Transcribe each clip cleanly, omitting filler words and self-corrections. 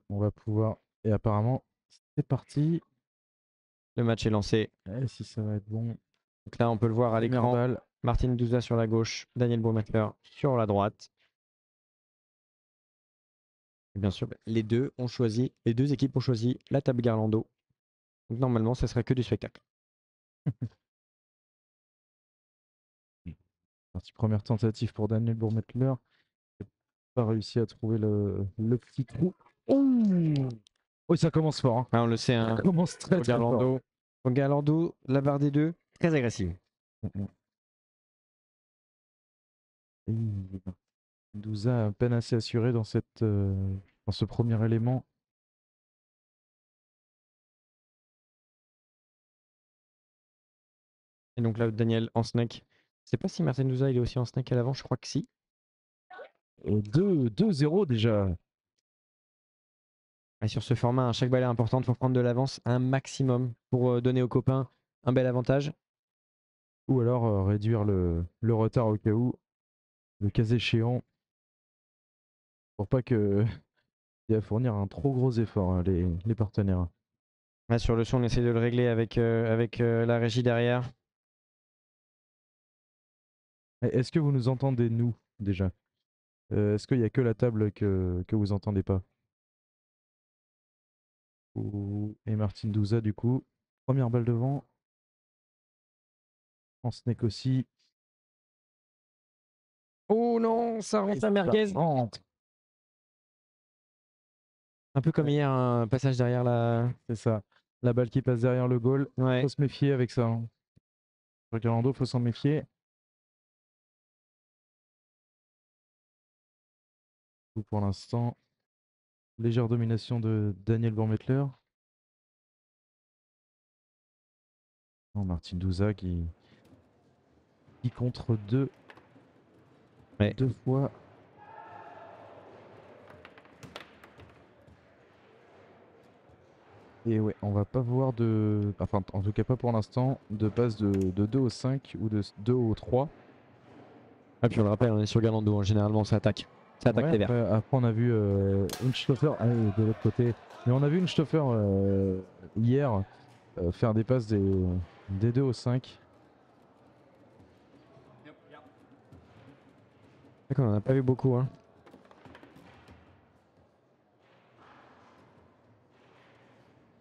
On va pouvoir. Et apparemment, c'est parti. Le match est lancé. Et si ça va être bon. Donc là, on peut le voir à Première l'écran. balle. Martin Douza sur la gauche, Daniel Baumgartner sur la droite. Et bien sûr, les deux équipes ont choisi la table Garlando. Donc normalement, ce serait que du spectacle. Partie première tentative pour Daniel Bourmetler. Pas réussi à trouver le petit trou. Oh, oui, ça commence fort. Hein. Ah, on le sait, Ça hein, commence très au très fort. Garlando. Au Garlando, la barre des deux, très agressive. Et Douza a peine assez assuré dans dans ce premier élément. Et donc là, Daniel en snack. Je sais pas si Martin Douza il est aussi en snack à l'avant, je crois que si. 2-0 déjà. Et sur ce format, chaque balle est importante pour prendre de l'avance un maximum pour donner aux copains un bel avantage. Ou alors réduire le retard au cas où, le cas échéant, pour pas que il va fournir un trop gros effort, hein, les partenaires. Là, sur le son, on essaie de le régler avec, la régie derrière. Est-ce que vous nous entendez, nous, déjà? Est-ce qu'il n'y a que la table que vous entendez pas? Et Martin Douza, du coup. Première balle devant. En snake aussi. Oh non, ça rentre à merguez. Rentre. Un peu comme Ouais, hier, un passage derrière la. c'est ça. La balle qui passe derrière le goal. Ouais. Faut se méfier avec ça. Hein. Sur Garlando, faut s'en méfier. Pour l'instant, légère domination de Daniel Bormetler. Non, Martin Douza qui contre Ouais. deux fois. Et ouais, on va pas voir de. Enfin, en tout cas, pas pour l'instant, de passe de 2 au 5 ou de 2 au 3. Ah, puis on le rappelle, on est sur Garlando, hein, généralement ça attaque. Ça attaque Ouais, les verts. après on a vu Unstoffer de l'autre côté. Mais on a vu Unstoffer hier faire des passes des 2 au 5. D'accord, on n'en a pas vu beaucoup. Hein.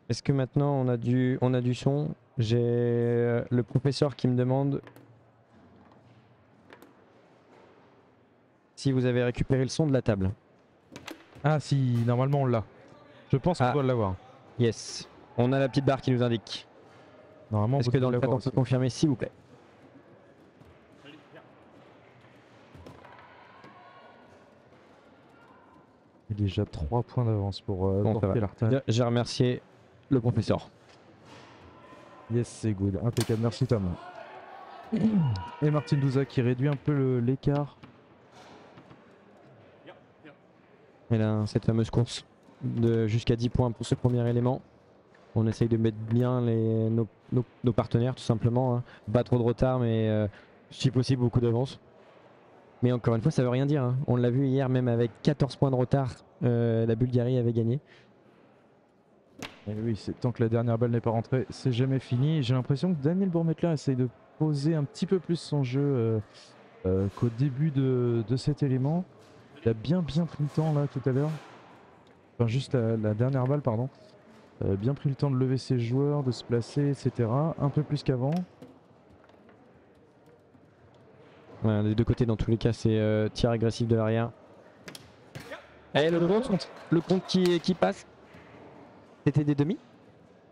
Est-ce que maintenant on a du son? J'ai le professeur qui me demande si vous avez récupéré le son de la table. Ah si, normalement on l'a. Je pense qu'on Ah, doit l'avoir. yes. On a la petite barre qui nous indique. Normalement Est-ce vous que devez dans le chat l'avoir on peut aussi. confirmer s'il vous plaît? Il est déjà 3 points d'avance pour Bon, ça va. Lartan. J'ai remercié le professeur. Yes, c'est good. Impeccable, merci Tom. Et Martin Douza qui réduit un peu l'écart. Et là, cette fameuse course de jusqu'à 10 points pour ce premier élément. On essaye de mettre bien nos partenaires tout simplement. Hein. Pas trop de retard, mais si possible beaucoup d'avance. Mais encore une fois, ça veut rien dire. Hein. On l'a vu hier, même avec 14 points de retard, la Bulgarie avait gagné. Et oui, tant que la dernière balle n'est pas rentrée, c'est jamais fini. J'ai l'impression que Daniel Bourmetler essaye de poser un petit peu plus son jeu qu'au début de cet élément. Il a bien pris le temps là tout à l'heure. Enfin, juste la dernière balle, pardon. Bien pris le temps de lever ses joueurs, de se placer, etc. Un peu plus qu'avant. Voilà, des deux côtés, dans tous les cas, c'est tir agressif de l'arrière. Et le compte qui passe, c'était des demi?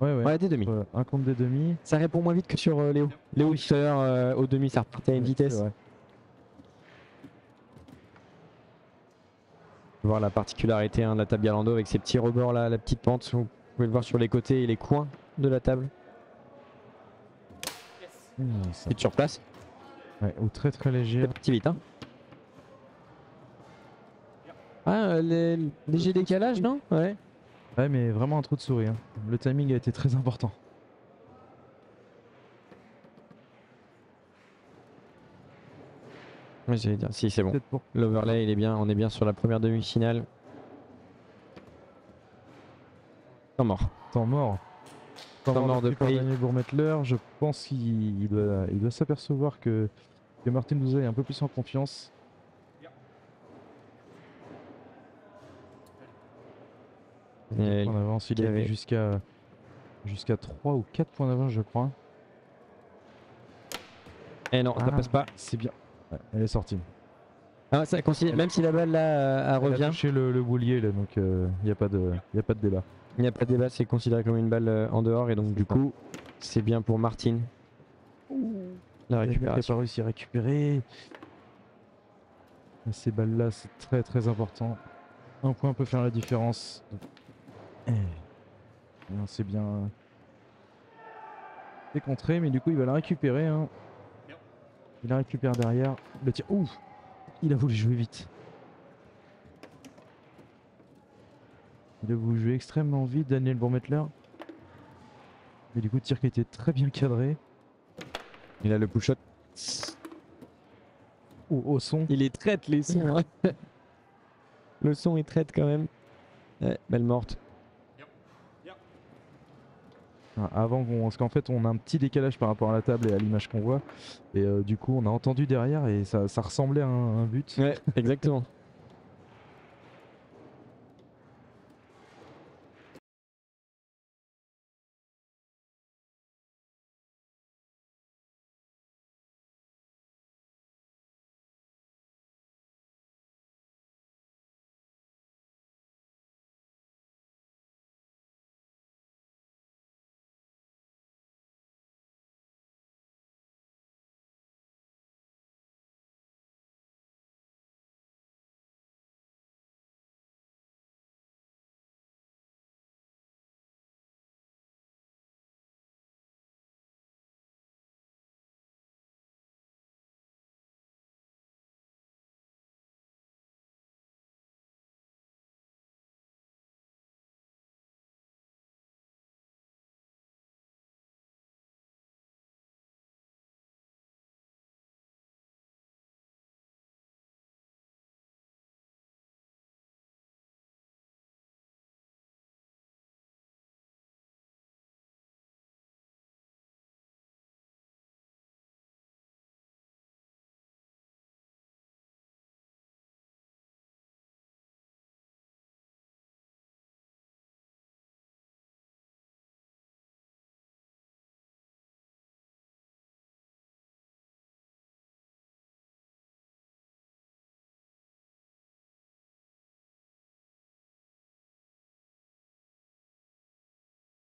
Ouais. Des demi. Un contre des demi. Ça répond moins vite que sur Léo. Léo, tout à l'heure, au demi, ça repartait à une vitesse. Voir la particularité hein, de la table Garlando avec ses petits rebords là, la petite pente. Vous pouvez le voir sur les côtés et les coins de la table. Et sur place. Ouais, ou très léger. C'est parti vite. Hein. Ah, léger décalage, non? Ouais. Ouais, mais vraiment un trou de souris. Hein. Le timing a été très important. Oui, j'allais dire, si c'est bon. L'overlay, il est bien. On est bien sur la première demi-finale. Temps mort. Temps mort. Temps mort de pris par Play. Daniel Bourmetler. Je pense qu'il doit s'apercevoir que Martin Douza est un peu plus en confiance. Et En avance, il qui a avait- jusqu'à 3 ou 4 points d'avance, je crois. Eh non, ça passe pas. C'est bien. Ouais, elle est sortie. Ah, ça considère, même si la balle là Elle a revient, touché le boulier, là, donc il n'y a pas de débat. il n'y a pas de débat, c'est considéré comme une balle en dehors et donc du ça. coup, c'est bien pour Martin. La Il n'a récupération. pas réussi à récupérer. Et ces balles-là, c'est très très important. Un point peut faire la différence. C'est bien. C'est contré, mais du coup, il va la récupérer. Hein. Il la récupère derrière. Le tir. Ouh! Il a voulu jouer vite. Il a voulu jouer extrêmement vite, Daniel Bourmetler. Et du coup, tir qui était très bien cadré. Il a le push shot. Au son. Il est traite les sons. Hein. Le son il traite quand même. Ouais, balle morte. Avant parce qu'en fait on a un petit décalage par rapport à la table et à l'image qu'on voit et du coup on a entendu derrière et ça ressemblait à un but. Ouais, exactement.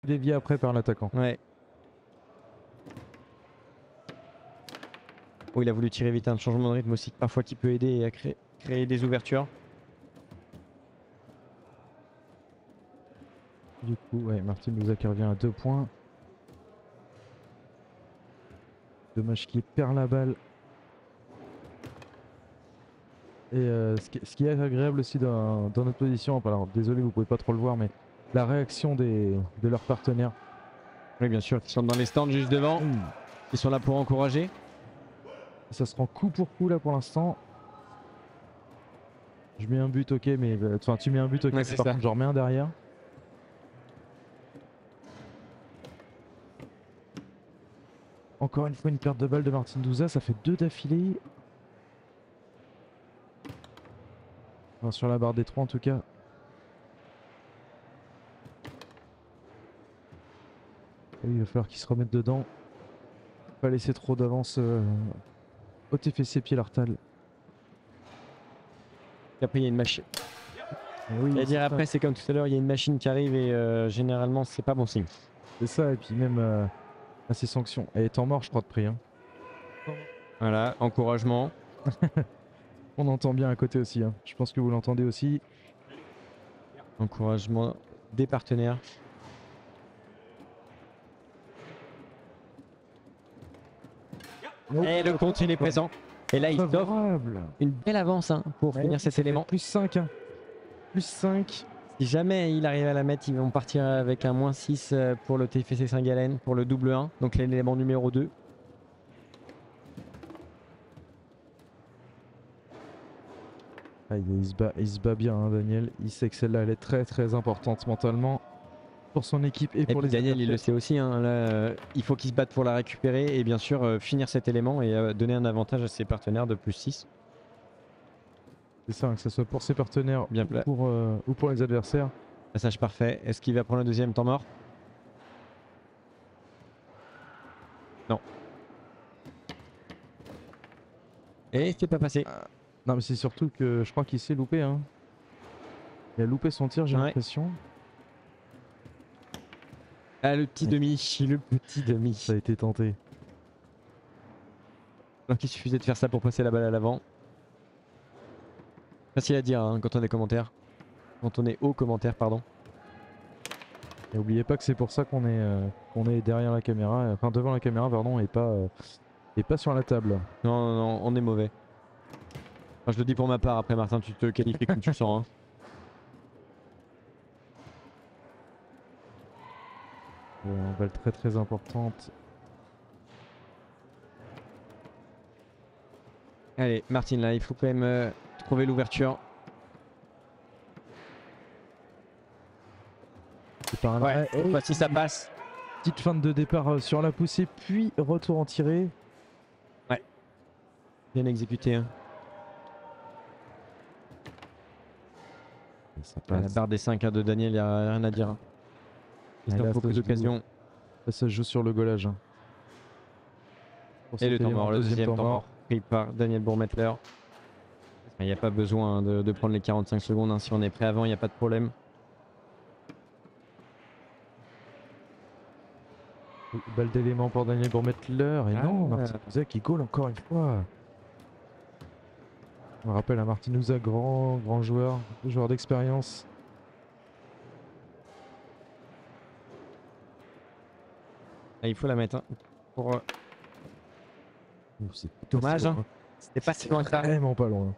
Dévié après par l'attaquant. Ouais. Oh, il a voulu tirer vite, un changement de rythme aussi parfois qui peut aider à créer des ouvertures. Du coup ouais, Martin Douza qui revient à 2 points. Dommage qu'il perd la balle. Et ce qui est agréable aussi dans notre position, alors désolé vous pouvez pas trop le voir mais la réaction de leurs partenaires. Oui bien sûr, qui sont dans les stands juste devant. Ils sont là pour encourager. Ça se rend coup pour coup là pour l'instant. Je mets un but ok mais enfin tu mets un but ok Ouais, mais c'est par ça. contre j'en remets un derrière. Encore une fois une perte de balle de Martin Douza, ça fait 2 d'affilée. Enfin, sur la barre des 3 en tout cas. Et il va falloir qu'il se remette dedans. Pas laisser trop d'avance au TFC Pied-Lartal. Et après il y a une machine. Oui, Et dire après c'est comme tout à l'heure, il y a une machine qui arrive et généralement c'est pas bon signe. c'est ça, et puis même à ces sanctions. Elle est en mort je crois de prix. Hein. Voilà, encouragement. On entend bien à côté aussi, hein. Je pense que vous l'entendez aussi. Encouragement des partenaires. Et le contre il est présent. Et là il offre Favorable. une belle avance hein, pour Ouais, finir cet élément. Plus 5. Hein. Plus 5. Si jamais il arrive à la mettre, ils vont partir avec un -6 pour le TFC Saint-Gallen, pour le double 1, donc l'élément numéro 2. Ah, il se bat bien, hein, Daniel. Il sait que celle-là, elle est très très importante mentalement. pour son équipe et Et pour puis les Daniel, il le adversaires. sait aussi, hein, là, il faut qu'il se batte pour la récupérer et bien sûr finir cet élément et donner un avantage à ses partenaires de +6. C'est ça, hein, que ce soit pour ses partenaires Bien plat. ou pour les adversaires. Passage parfait. Est-ce qu'il va prendre le deuxième temps mort? Non. Et c'est pas passé. Non, mais c'est surtout que je crois qu'il s'est loupé. Hein. Il a loupé son tir, j'ai Ouais. l'impression. Ah, le petit Ouais. demi, le petit demi. Ça a été tenté. Alors qu'il suffisait de faire ça pour passer la balle à l'avant. Facile à dire hein, quand on est commentaire. Quand on est au commentaire, pardon. Et n'oubliez pas que c'est pour ça qu'on est derrière la caméra, enfin devant la caméra, pardon, et pas sur la table. Non, non, non, on est mauvais. Enfin, je le dis pour ma part, après Martin, tu te qualifies comme tu le sens. Hein. Balle très très importante. Allez, Martin, là, il faut quand même trouver l'ouverture. C'est par Ouais, là. cette fois-ci, ça passe. Petite feinte de départ sur la poussée, puis retour en tiré. Bien exécuté. Hein. Et ça À la passe. barre des 5 de Daniel, il n'y a rien à dire. Hein. Il là, faut ça plus se d'occasion. Là, ça se joue sur le golage. Hein. Pour Et cet le temps élément, mort, le deuxième temps mort, pris par Daniel Bourmetler. Il n'y a pas besoin hein, de prendre les 45 secondes. Hein. Si on est prêt avant, il n'y a pas de problème. Balle d'élément pour Daniel Bourmetler. Et non, Ah. Martinuzza qui goal encore une fois. On rappelle à Martinuzza, grand joueur d'expérience. Ah, il faut la mettre. Hein, pour, C'est dommage. pas si Hein. loin. C'était pas si loin que ça. Vraiment pas loin.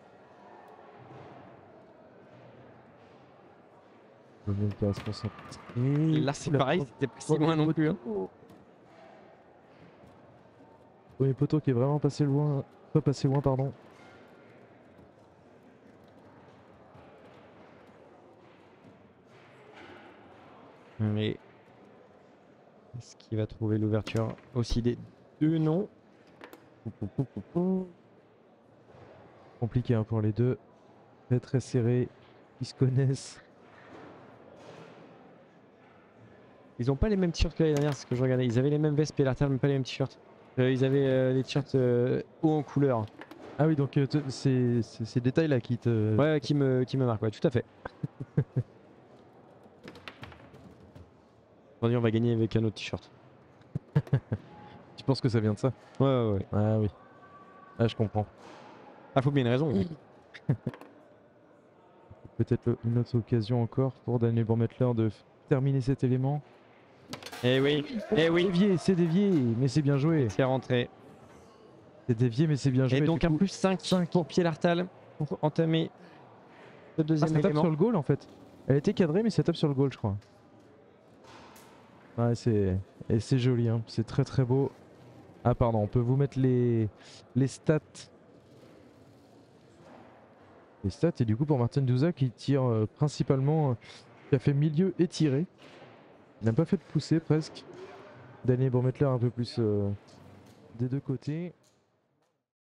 Le mec qui va se concentrer. Et là, c'est pareil, c'était pas si loin non plus. Hein. Premier poteau qui est vraiment passé loin. Pas passé loin, pardon. Mais est-ce qu'il va trouver l'ouverture aussi des deux? Non. Compliqué hein, pour les deux. Très très serré. Ils se connaissent. Ils ont pas les mêmes t-shirts que l'année dernière, c'est ce que je regardais. Ils avaient les mêmes vestes, Pélartel, mais pas les mêmes t-shirts. Ils avaient les t-shirts haut en couleur. Ah oui, donc c'est ces détails là qui te. Ouais, qui me marquent, ouais, tout à fait. Aujourd'hui, on va gagner avec un autre t-shirt. Tu penses que ça vient de ça? Ouais, ouais, ouais. Ah oui. Ah, je comprends. Ah, faut bien une raison. Peut-être une autre occasion encore pour Daniel Bourmetler de terminer cet élément. Eh oui, eh oui. C'est dévié, mais c'est bien joué. C'est rentré. C'est dévié, mais c'est bien joué. Et donc du un coup. plus 5 pour Pélartel pour entamer le Ah, deuxième ça tape élément. sur le goal en fait. Elle était cadrée, mais ça tape sur le goal, je crois. Ouais, c'est joli, hein. C'est très très beau. Ah, pardon, on peut vous mettre les stats. Les stats, et du coup, pour Martin Douza qui tire principalement, qui a fait milieu et tiré. Il n'a pas fait de poussée presque. Daniel Bourmetler un peu plus des deux côtés.